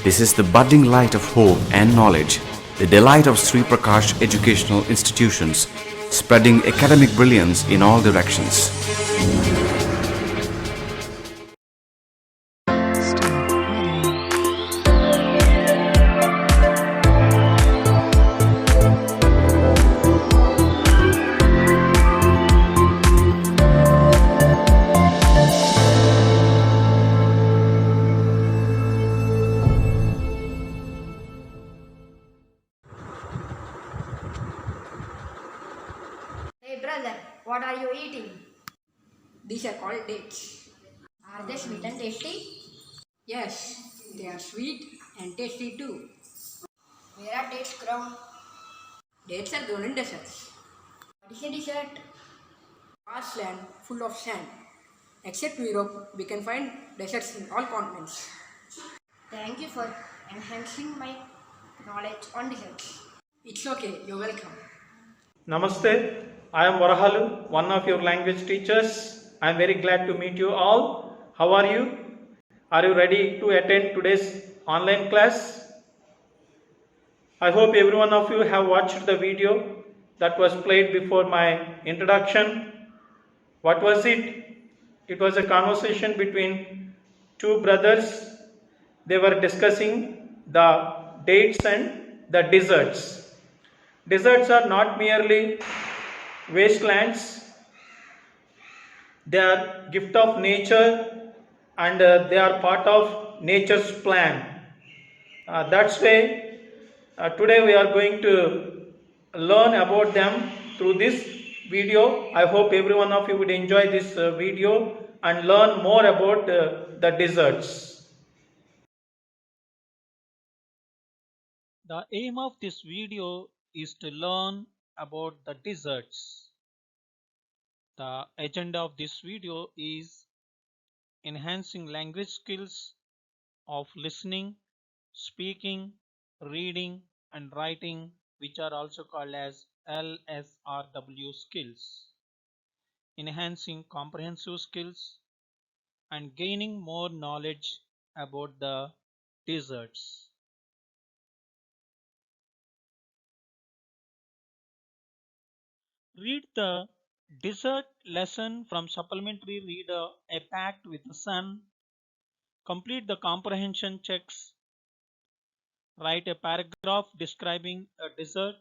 This is the budding light of hope and knowledge, the delight of Sri Prakash Educational Institutions, spreading academic brilliance in all directions. Hey brother, what are you eating? These are called dates. Are they sweet and tasty? Yes, they are sweet and tasty too. Where are dates grown? Dates are grown in deserts. What is a dessert? Vast land full of sand. Except Europe, we can find deserts in all continents. Thank you for enhancing my knowledge on desserts. It's okay, you're welcome. Namaste, I am Varahalu, one of your language teachers. I am very glad to meet you all. How are you? Are you ready to attend today's online class? I hope every one of you have watched the video that was played before my introduction. What was it? It was a conversation between two brothers. They were discussing the dates and the deserts. Deserts are not merely wastelands, they are gift of nature and they are part of nature's plan. That's why today we are going to learn about them through this video. I hope every one of you would enjoy this video and learn more about the deserts. The aim of this video is to learn about the deserts. The agenda of this video is enhancing language skills of listening, speaking, reading and writing, which are also called as LSRW skills, enhancing comprehensive skills and gaining more knowledge about the deserts. Read the desert lesson from supplementary reader A Pact with the Sun. Complete the comprehension checks. Write a paragraph describing a desert.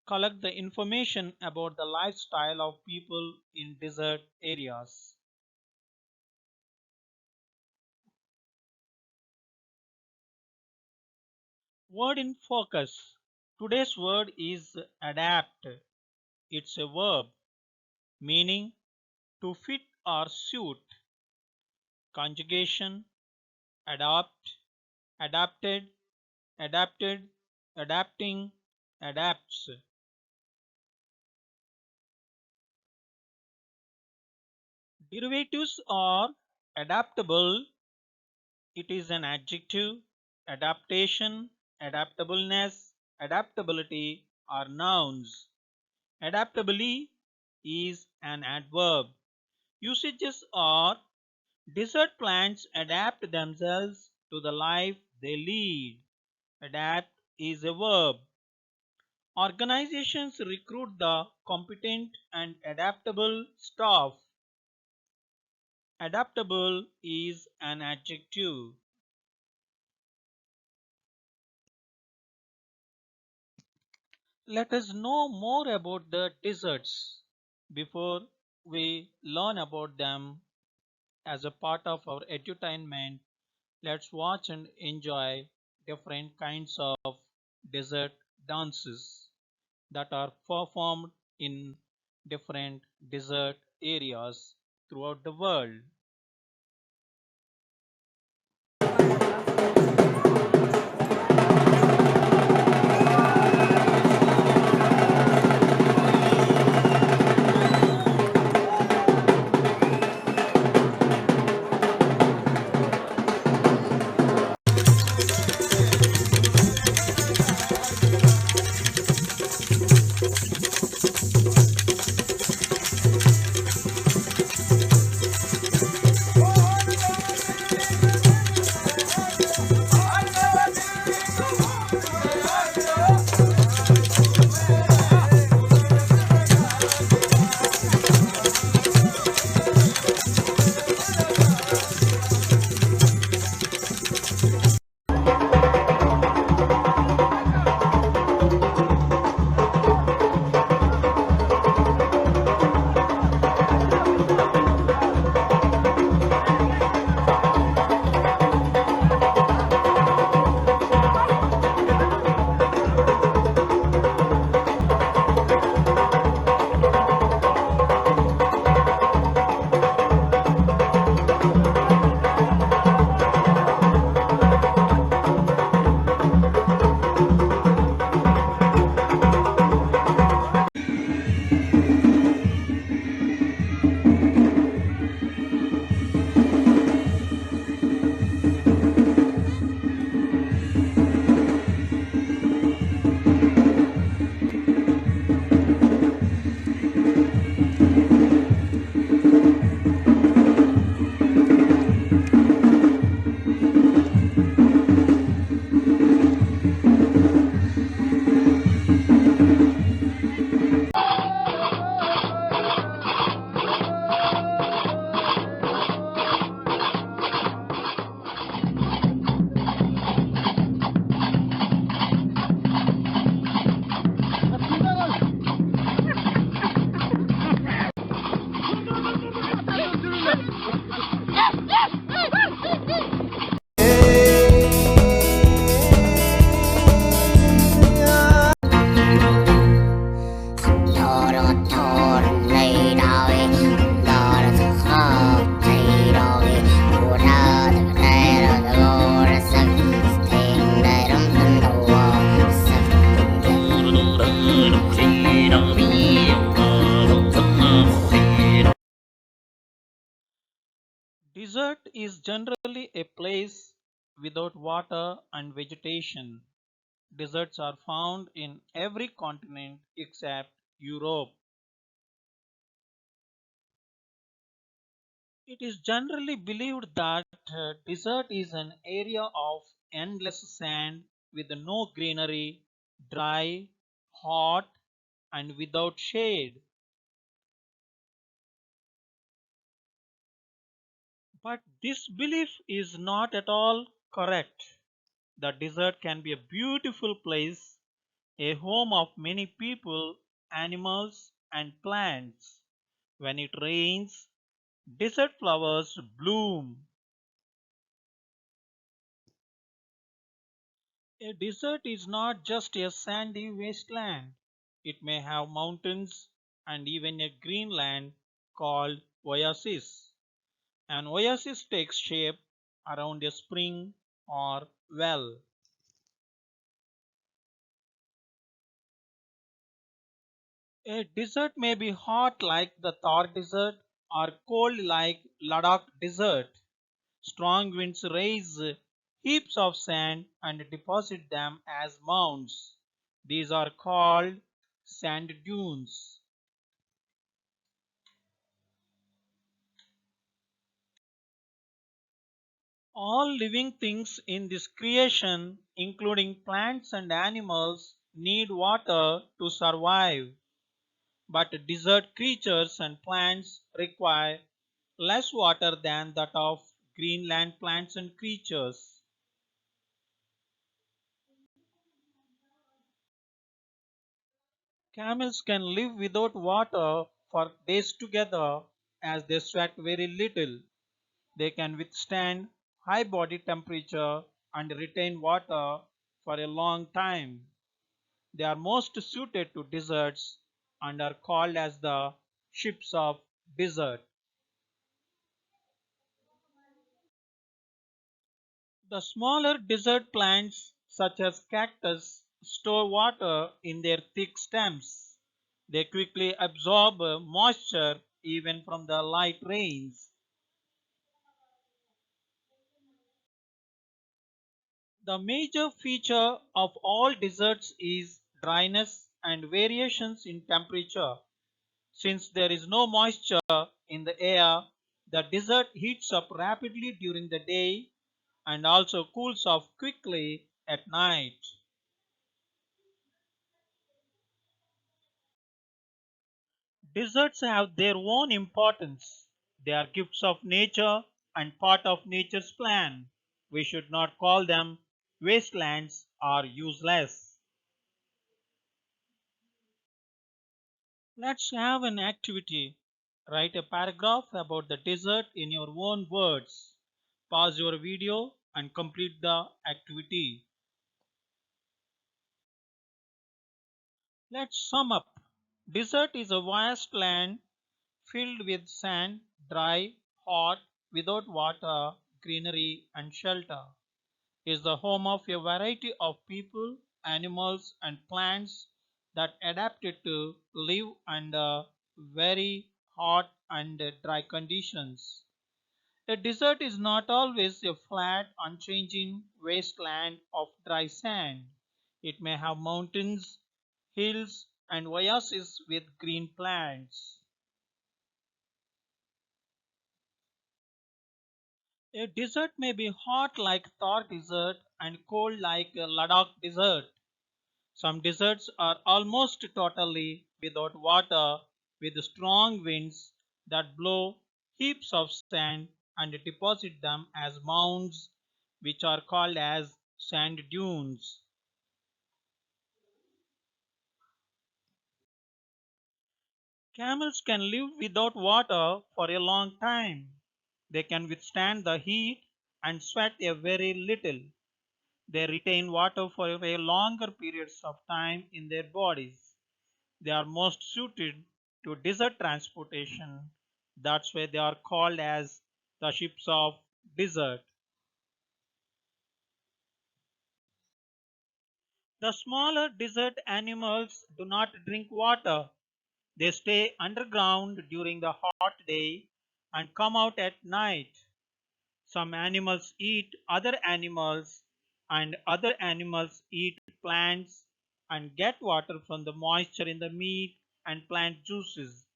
Collect the information about the lifestyle of people in desert areas. Word in focus. Today's word is adapt. It's a verb meaning to fit or suit. Conjugation adapt, adapted, adapted, adapting, adapts. Derivatives are adaptable, it is an adjective, adaptation, adaptableness, adaptability are nouns. Adaptably is an adverb. Usages are desert plants adapt themselves to the life they lead. Adapt is a verb. Organizations recruit the competent and adaptable staff. Adaptable is an adjective. Let us know more about the deserts before we learn about them as a part of our edutainment. Let's watch and enjoy different kinds of desert dances that are performed in different desert areas throughout the world. Desert is generally a place without water and vegetation. Deserts are found in every continent except Europe. It is generally believed that desert is an area of endless sand with no greenery, dry, hot, and without shade. But this belief is not at all correct. The desert can be a beautiful place, a home of many people, animals, and plants. When it rains, desert flowers bloom. A desert is not just a sandy wasteland. It may have mountains and even a green land called oasis. An oasis takes shape around a spring or well. A desert may be hot like the Thar Desert or cold like Ladakh Desert. Strong winds raise heaps of sand and deposit them as mounds. These are called sand dunes. All living things in this creation, including plants and animals, need water to survive. But desert creatures and plants require less water than that of Greenland plants and creatures. Camels can live without water for days together as they sweat very little. They can withstand high body temperature and retain water for a long time. They are most suited to deserts and are called as the ships of desert. The smaller desert plants, such as cactus, store water in their thick stems. They quickly absorb moisture even from the light rains. The major feature of all deserts is dryness and variations in temperature. Since there is no moisture in the air, the desert heats up rapidly during the day and also cools off quickly at night. Deserts have their own importance. They are gifts of nature and part of nature's plan. We should not call them wastelands or useless. Let's have an activity. Write a paragraph about the desert in your own words. Pause your video and complete the activity. Let's sum up. Desert is a vast land filled with sand, dry, hot, without water, greenery, and shelter. Is the home of a variety of people, animals, and plants that adapted to live under very hot and dry conditions. A desert is not always a flat, unchanging wasteland of dry sand. It may have mountains, hills, and oases with green plants. A desert may be hot like Thar Desert and cold like Ladakh Desert. Some deserts are almost totally without water with strong winds that blow heaps of sand and deposit them as mounds which are called as sand dunes. Camels can live without water for a long time. They can withstand the heat and sweat a very little. They retain water for a longer periods of time in their bodies. They are most suited to desert transportation. That's why they are called as the ships of desert. The smaller desert animals do not drink water. They stay underground during the hot day and come out at night. Some animals eat other animals, and other animals eat plants and get water from the moisture in the meat and plant juices.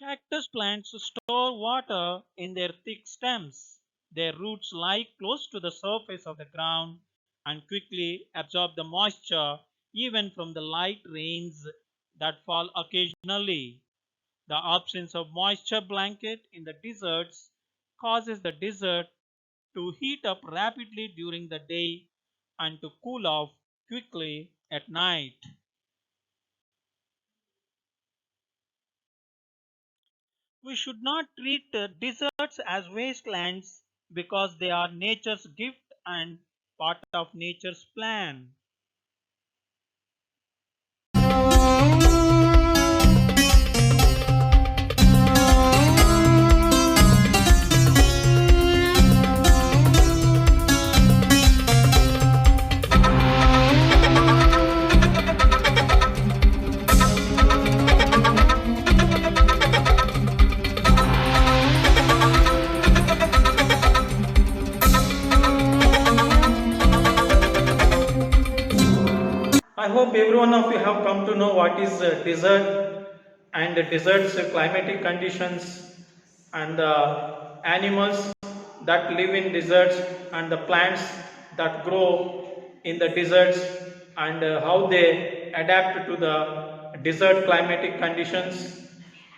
Cactus plants store water in their thick stems. Their roots lie close to the surface of the ground and quickly absorb the moisture even from the light rains that fall occasionally. The absence of moisture blanket in the deserts causes the desert to heat up rapidly during the day and to cool off quickly at night. We should not treat deserts as wastelands because they are nature's gift and part of nature's plan. I hope every one of you have come to know what is desert and the desert's climatic conditions and the animals that live in deserts and the plants that grow in the deserts and how they adapt to the desert climatic conditions.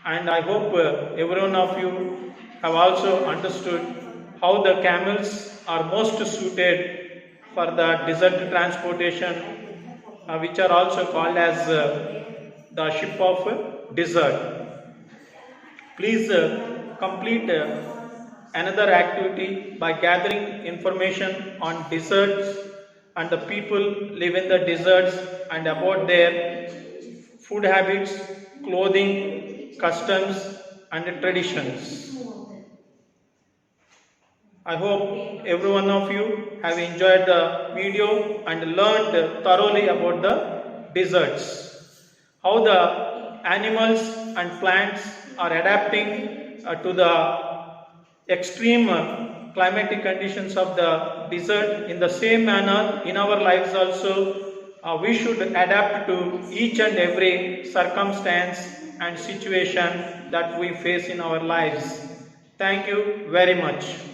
And I hope every one of you have also understood how the camels are most suited for the desert transportation, which are also called as the ship of desert. Please complete another activity by gathering information on deserts and the people live in the deserts and about their food habits, clothing, customs and traditions. I hope every one of you have enjoyed the video and learned thoroughly about the deserts. How the animals and plants are adapting to the extreme climatic conditions of the desert. In the same manner, in our lives also, we should adapt to each and every circumstance and situation that we face in our lives. Thank you very much.